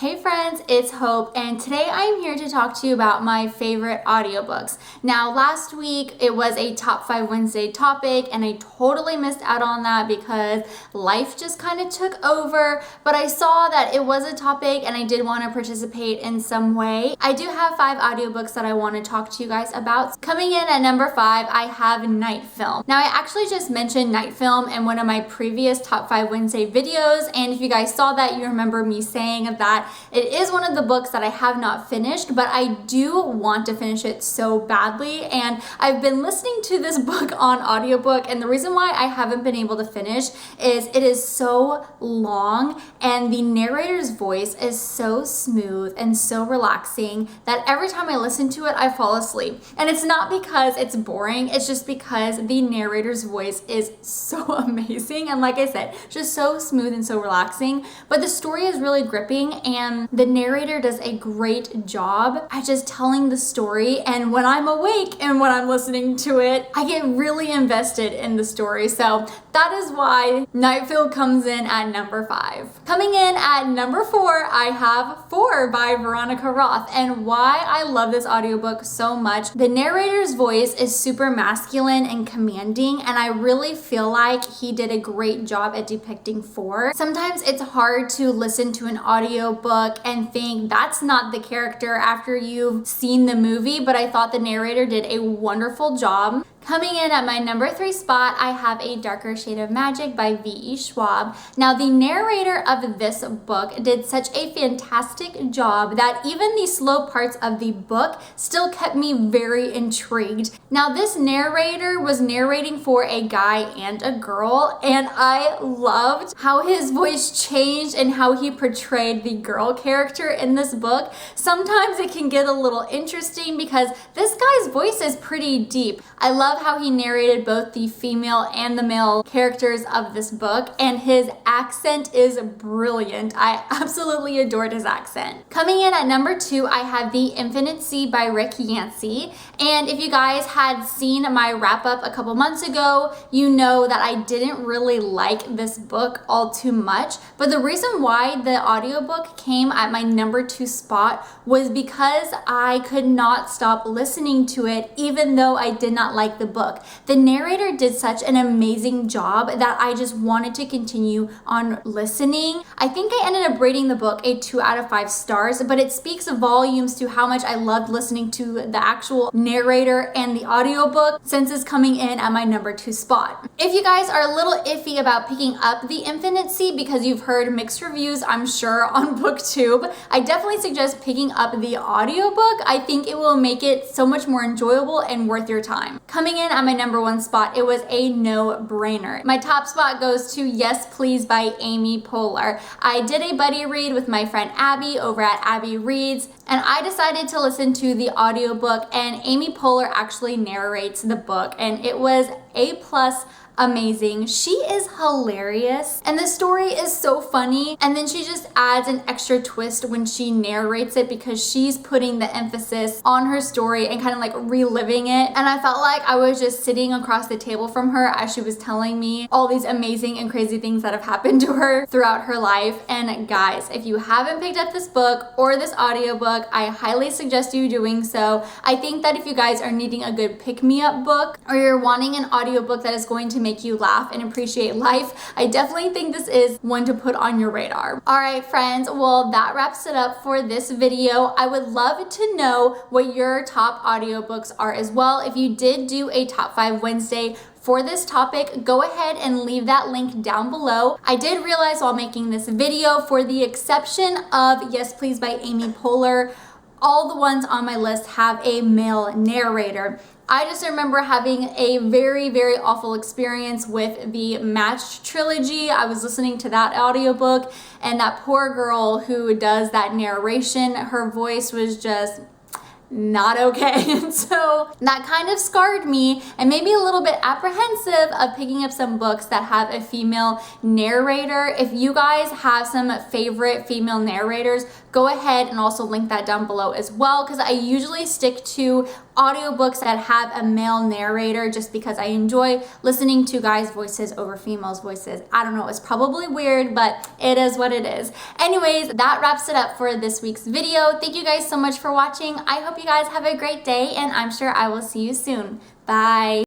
Hey friends, it's Hope, and today I'm here to talk to you about my favorite audiobooks. Now, last week it was a Top 5 Wednesday topic, and I totally missed out on that because life just kind of took over, but I saw that it was a topic and I did want to participate in some way. I do have 5 audiobooks that I want to talk to you guys about. Coming in at number 5, I have Night Film. Now, I actually just mentioned Night Film in one of my previous Top 5 Wednesday videos, and if you guys saw that, you remember me saying that it is one of the books that I have not finished, but I do want to finish it so badly. And I've been listening to this book on audiobook, and the reason why I haven't been able to finish is it is so long and the narrator's voice is so smooth and so relaxing that every time I listen to it, I fall asleep. And it's not because it's boring, it's just because the narrator's voice is so amazing. And like I said, just so smooth and so relaxing, but the story is really gripping and the narrator does a great job at just telling the story. And when I'm awake and when I'm listening to it, I get really invested in the story. So that is why Night Film comes in at number 5. Coming in at number 4, I have 4 by Veronica Roth. And why I love this audiobook so much, the narrator's voice is super masculine and commanding, and I really feel like he did a great job at depicting 4. Sometimes it's hard to listen to an audiobook and think that's not the character after you've seen the movie, but I thought the narrator did a wonderful job. Coming in at my number 3 spot, I have A Darker Shade of Magic by V.E. Schwab. Now, the narrator of this book did such a fantastic job that even the slow parts of the book still kept me very intrigued. Now, this narrator was narrating for a guy and a girl, and I loved how his voice changed and how he portrayed the girl character in this book. Sometimes it can get a little interesting because this guy's voice is pretty deep. I love how he narrated both the female and the male characters of this book, and his accent is brilliant. I absolutely adored his accent. Coming in at number 2, I have The Infinite Sea by Rick Yancey. And if you guys had seen my wrap up a couple months ago, you know that I didn't really like this book all too much. But the reason why the audiobook came at my number 2 spot was because I could not stop listening to it even though I did not like the book. The narrator did such an amazing job that I just wanted to continue on listening. I think I ended up rating the book a 2 out of 5 stars, but it speaks volumes to how much I loved listening to the actual narrator and the audiobook, since it's coming in at my number 2 spot. If you guys are a little iffy about picking up The Infinite Sea because you've heard mixed reviews, I'm sure, on BookTube, I definitely suggest picking up the audiobook. I think it will make it so much more enjoyable and worth your time. Coming in at my number 1 spot, it was a no-brainer. My top spot goes to Yes Please by Amy Poehler. I did a buddy read with my friend Abby over at Abby Reads, and I decided to listen to the audiobook, and Amy Poehler actually narrates the book, and it was A+, amazing. She is hilarious and the story is so funny, and then she just adds an extra twist when she narrates it because she's putting the emphasis on her story and kind of like reliving it. And I felt like I was just sitting across the table from her as she was telling me all these amazing and crazy things that have happened to her throughout her life. And guys, if you haven't picked up this book or this audiobook, I highly suggest you doing so. I think that if you guys are needing a good pick-me-up book, or you're wanting an audiobook that is going to make you laugh and appreciate life, I definitely think this is one to put on your radar. All right, friends, well, that wraps it up for this video. I would love to know what your top audiobooks are as well. If you did do a Top 5 Wednesday for this topic, go ahead and leave that link down below. I did realize while making this video, for the exception of Yes Please by Amy Poehler, all the ones on my list have a male narrator. I just remember having a very, very awful experience with the Matched trilogy. I was listening to that audiobook, and that poor girl who does that narration, her voice was just not okay. And so that kind of scarred me and made me a little bit apprehensive of picking up some books that have a female narrator. If you guys have some favorite female narrators, go ahead and also link that down below as well, because I usually stick to audiobooks that have a male narrator just because I enjoy listening to guys' voices over females' voices. I don't know, it's probably weird, but it is what it is. Anyways, that wraps it up for this week's video. Thank you guys so much for watching. I hope you guys have a great day, and I'm sure I will see you soon. Bye.